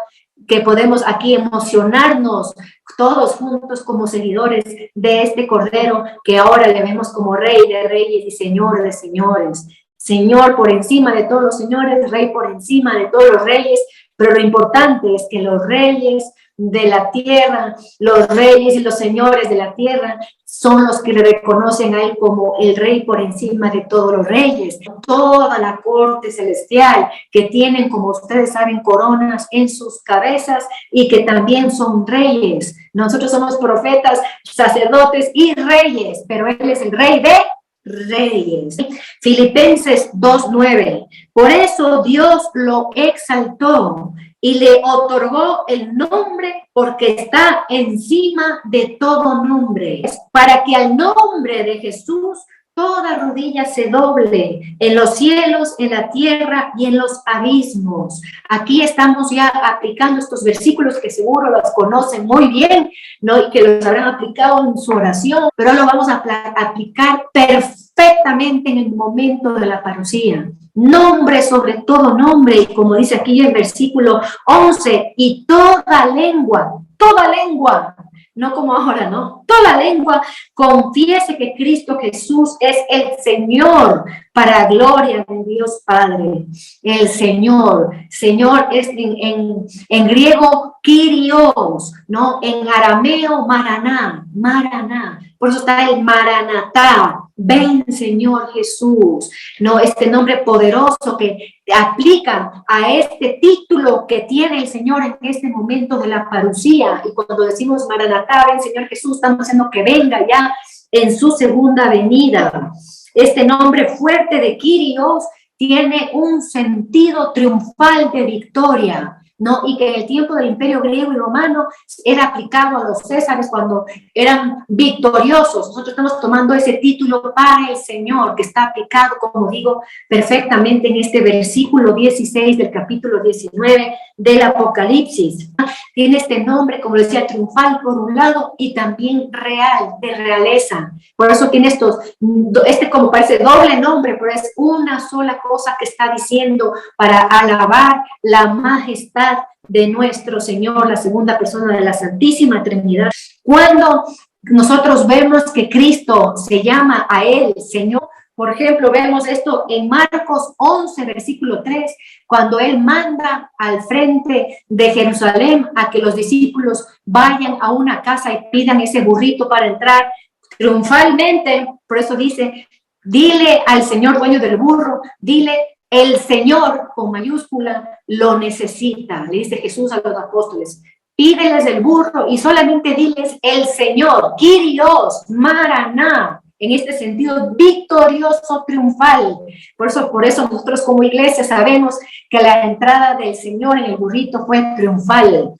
que podemos aquí emocionarnos todos juntos como seguidores de este Cordero que ahora le vemos como Rey de reyes y Señor de señores. Señor por encima de todos los señores, Rey por encima de todos los reyes. Pero lo importante es que los reyes de la tierra, los reyes y los señores de la tierra son los que le reconocen a él como el rey por encima de todos los reyes. Toda la corte celestial que tienen, como ustedes saben, coronas en sus cabezas y que también son reyes. Nosotros somos profetas, sacerdotes y reyes, pero él es el rey de reyes. Filipenses 2:9. Por eso Dios lo exaltó y le otorgó el nombre porque está encima de todo nombre, para que al nombre de Jesús toda rodilla se doble en los cielos, en la tierra y en los abismos. Aquí estamos ya aplicando estos versículos que seguro los conocen muy bien, ¿no? Y que los habrán aplicado en su oración, pero lo vamos a aplicar perfectamente en el momento de la parucía. Nombre sobre todo nombre, y como dice aquí en versículo 11, y toda lengua, no como ahora, ¿no? Toda lengua confiese que Cristo Jesús es el Señor, para gloria de Dios Padre. El Señor es en griego Kyrios, ¿no? En arameo Maraná. Por eso está el Maranatá. Ven, Señor Jesús, ¿no? Este nombre poderoso que aplica a este título que tiene el Señor en este momento de la parucía. Y cuando decimos Maranatá, ven, Señor Jesús, estamos diciendo que venga ya en su segunda venida. Este nombre fuerte de Kyrios tiene un sentido triunfal de victoria. ¿no? Y que en el tiempo del Imperio griego y romano era aplicado a los césares cuando eran victoriosos. Nosotros estamos tomando ese título para el Señor, que está aplicado, como digo, perfectamente en este versículo 16 del capítulo 19 del Apocalipsis. Tiene este nombre, como decía, triunfal por un lado y también real, de realeza. Por eso tiene como parece doble nombre, pero es una sola cosa que está diciendo para alabar la majestad de nuestro Señor, la segunda persona de la Santísima Trinidad. Cuando nosotros vemos que Cristo se llama a Él Señor, por ejemplo, vemos esto en Marcos 11, versículo 3, cuando Él manda al frente de Jerusalén a que los discípulos vayan a una casa y pidan ese burrito para entrar triunfalmente. Por eso dice, dile al Señor dueño del burro, dile, el Señor, con mayúscula, lo necesita. Le dice Jesús a los apóstoles, pídeles el burro y solamente diles el Señor, Kyrios, Maraná, en este sentido victorioso, triunfal. Por eso nosotros como iglesia sabemos que la entrada del Señor en el burrito fue triunfal.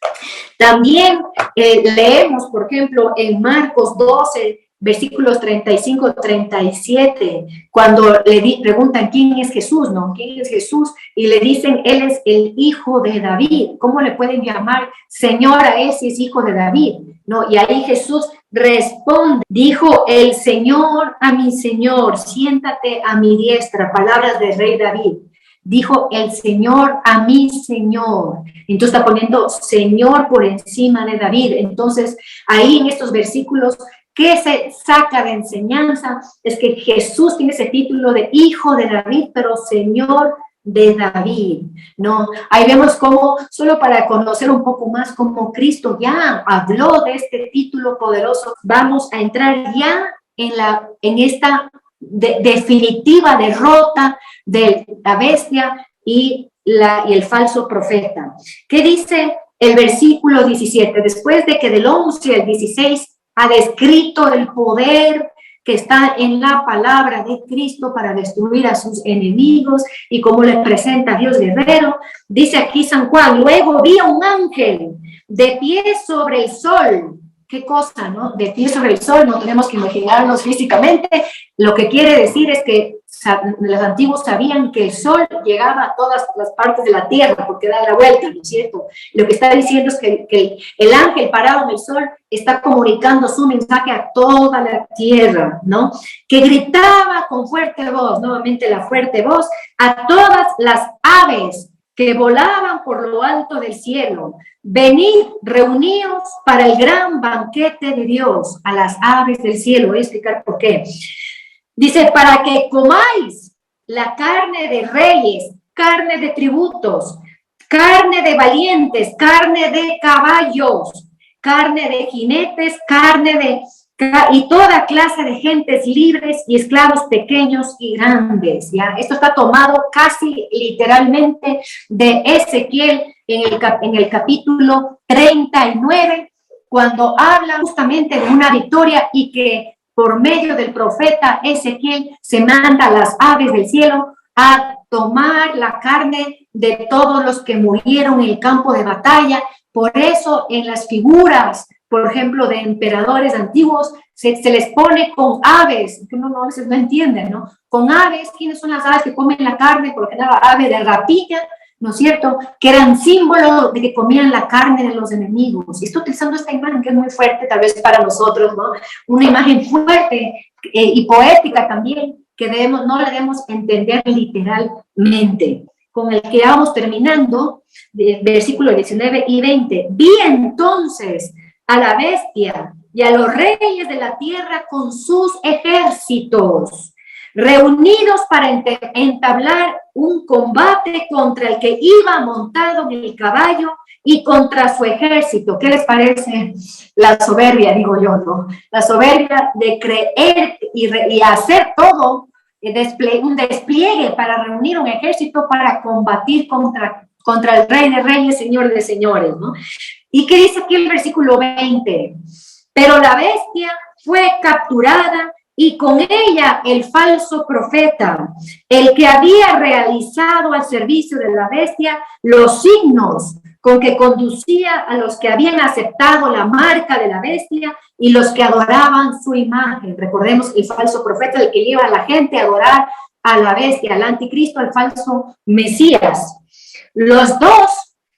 También leemos, por ejemplo, en Marcos 12, versículos 35-37, cuando le preguntan quién es Jesús, ¿no? ¿Quién es Jesús? Y le dicen, Él es el Hijo de David. ¿Cómo le pueden llamar Señor a Él si es Hijo de David? ¿No? Y ahí Jesús responde, dijo el Señor a mi Señor, siéntate a mi diestra, palabras del rey David. Dijo el Señor a mi Señor. Entonces está poniendo Señor por encima de David. Entonces ahí en estos versículos, ¿qué se saca de enseñanza? Es que Jesús tiene ese título de Hijo de David, pero Señor de David, ¿no? Ahí vemos cómo, solo para conocer un poco más cómo Cristo ya habló de este título poderoso, vamos a entrar ya en esta definitiva derrota de la bestia y el falso profeta. ¿Qué dice el versículo 17? Después de que del 11 al 16 ha descrito el poder que está en la palabra de Cristo para destruir a sus enemigos y cómo le presenta a Dios guerrero, dice aquí San Juan, luego vi a un ángel de pie sobre el sol. ¿Qué cosa, no? De pie sobre el sol, no tenemos que imaginarnos físicamente. Lo que quiere decir es que los antiguos sabían que el sol llegaba a todas las partes de la tierra porque da la vuelta, ¿no es cierto? Lo que está diciendo es que el ángel parado en el sol está comunicando su mensaje a toda la tierra, ¿no? Que gritaba con fuerte voz, nuevamente la fuerte voz, a todas las aves que volaban por lo alto del cielo. Venid, reuníos para el gran banquete de Dios, a las aves del cielo. Voy a explicar por qué. Dice, para que comáis la carne de reyes, carne de tributos, carne de valientes, carne de caballos, carne de jinetes, y toda clase de gentes libres y esclavos pequeños y grandes, ¿ya? Esto está tomado casi literalmente de Ezequiel en el capítulo 39, cuando habla justamente de una victoria y que por medio del profeta Ezequiel se manda a las aves del cielo a tomar la carne de todos los que murieron en el campo de batalla. Por eso en las figuras, por ejemplo, de emperadores antiguos, se les pone con aves, que uno a veces no entiende, ¿no? Con aves, ¿quiénes son las aves que comen la carne? Porque era ave de rapilla, ¿no es cierto? Que eran símbolo de que comían la carne de los enemigos. Y estoy utilizando esta imagen que es muy fuerte, tal vez para nosotros, ¿no? Una imagen fuerte y poética también, que no la debemos entender literalmente. Con el que vamos terminando, versículos 19 y 20. Vi entonces a la bestia y a los reyes de la tierra con sus ejércitos, reunidos para entablar un combate contra el que iba montado en el caballo y contra su ejército. ¿Qué les parece la soberbia, digo yo, no? La soberbia de creer y hacer todo, un despliegue para reunir un ejército para combatir contra el Rey de Reyes, Señor de Señores, ¿no? ¿Y qué dice aquí el versículo 20? Pero la bestia fue capturada y con ella el falso profeta, el que había realizado al servicio de la bestia los signos, con que conducía a los que habían aceptado la marca de la bestia y los que adoraban su imagen. Recordemos el falso profeta, el que lleva a la gente a adorar a la bestia, al anticristo, al falso Mesías. Los dos,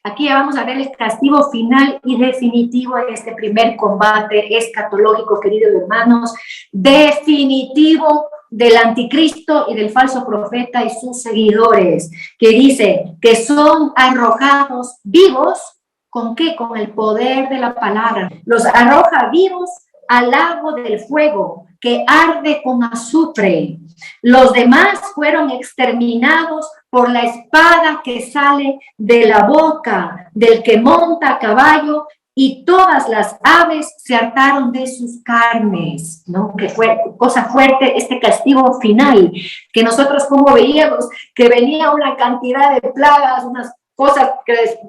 aquí vamos a ver el castigo final y definitivo en este primer combate escatológico, queridos hermanos, definitivo del anticristo y del falso profeta y sus seguidores, que dice que son arrojados vivos, ¿con qué? Con el poder de la palabra. Los arroja vivos al lago del fuego, que arde con azufre. Los demás fueron exterminados por la espada que sale de la boca del que monta a caballo, y todas las aves se hartaron de sus carnes, ¿no? Que fue cosa fuerte este castigo final, que nosotros como veíamos que venía una cantidad de plagas, unas cosas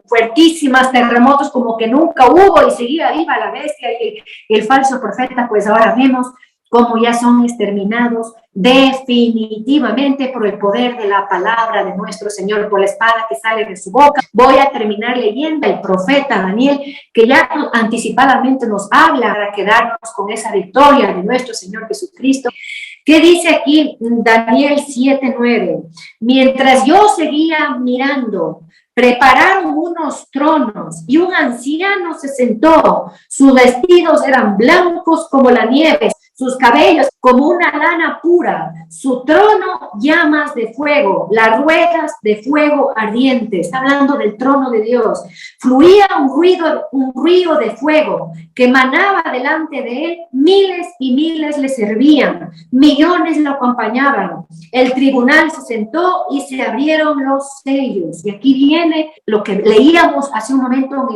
fuertísimas, terremotos como que nunca hubo, y seguía viva la bestia y el falso profeta. Pues ahora vemos cómo ya son exterminados definitivamente por el poder de la palabra de nuestro Señor, por la espada que sale de su boca. Voy a terminar leyendo el profeta Daniel, que ya anticipadamente nos habla para quedarnos con esa victoria de nuestro Señor Jesucristo. ¿Qué dice aquí Daniel 7:9? Mientras yo seguía mirando, prepararon unos tronos y un anciano se sentó. Sus vestidos eran blancos como la nieve, sus cabellos como una lana pura, su trono llamas de fuego, las ruedas de fuego ardiente. Está hablando del trono de Dios. Fluía un río de fuego que emanaba delante de él. Miles y miles le servían, millones lo acompañaban. El tribunal se sentó y se abrieron los sellos. Y aquí viene lo que leíamos hace un momento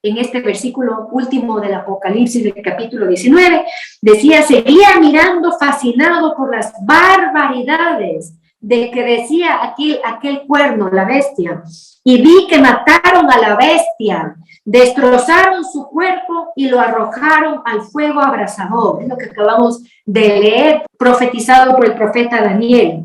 en este versículo último del Apocalipsis, del capítulo 19. Decía: seguía mirando fascinado por las barbaridades de que decía aquel cuerno, la bestia, y vi que mataron a la bestia, destrozaron su cuerpo y lo arrojaron al fuego abrasador. Es lo que acabamos de leer, profetizado por el profeta Daniel.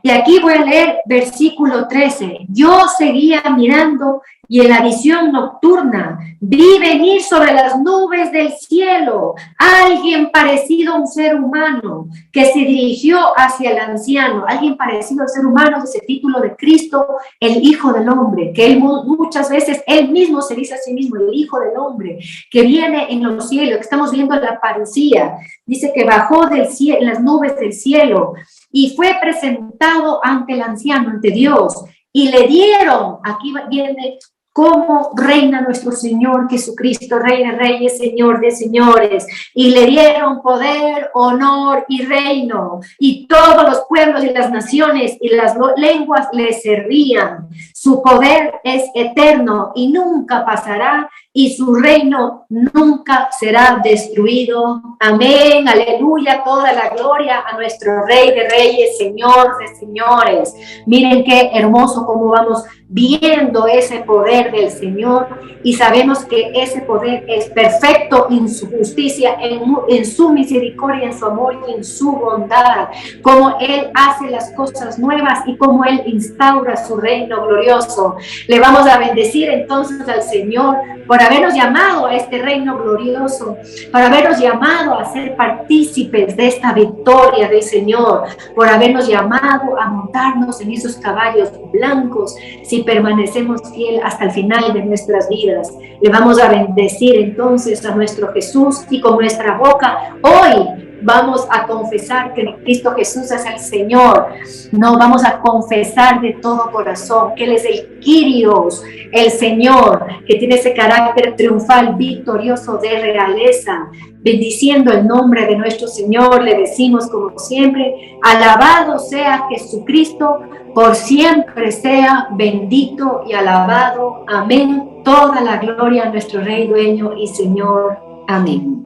Y aquí voy a leer versículo 13. Yo seguía mirando y en la visión nocturna vi venir sobre las nubes del cielo alguien parecido a un ser humano que se dirigió hacia el anciano. Alguien parecido al ser humano, ese título de Cristo, el Hijo del Hombre, que él muchas veces él mismo se dice a sí mismo, el Hijo del Hombre, que viene en los cielos, que estamos viendo la parucía. Dice que bajó del cielo, en las nubes del cielo, y fue presentado ante el anciano, ante Dios, y le dieron, aquí viene cómo reina nuestro Señor Jesucristo, Rey de Reyes, Señor de Señores, y le dieron poder, honor y reino, y todos los pueblos y las naciones y las lenguas le servían. Su poder es eterno y nunca pasará, y su reino nunca será destruido. Amén, aleluya, toda la gloria a nuestro Rey de Reyes, Señor de Señores. Miren qué hermoso cómo vamos viendo ese poder del Señor, y sabemos que ese poder es perfecto en su justicia, en su misericordia, en su amor y en su bondad, como Él hace las cosas nuevas y como Él instaura su reino glorioso. Le vamos a bendecir entonces al Señor por habernos llamado a este reino glorioso, por habernos llamado a ser partícipes de esta victoria del Señor, por habernos llamado a montarnos en esos caballos blancos si permanecemos fiel hasta el final de nuestras vidas. Le vamos a bendecir entonces a nuestro Jesús, y con nuestra boca hoy vamos a confesar que Cristo Jesús es el Señor. No, vamos a confesar de todo corazón que Él es el Kyrios, el Señor, que tiene ese carácter triunfal, victorioso, de realeza. Bendiciendo el nombre de nuestro Señor, le decimos como siempre: alabado sea Jesucristo, por siempre sea bendito y alabado. Amén. Toda la gloria a nuestro Rey, dueño y Señor. Amén.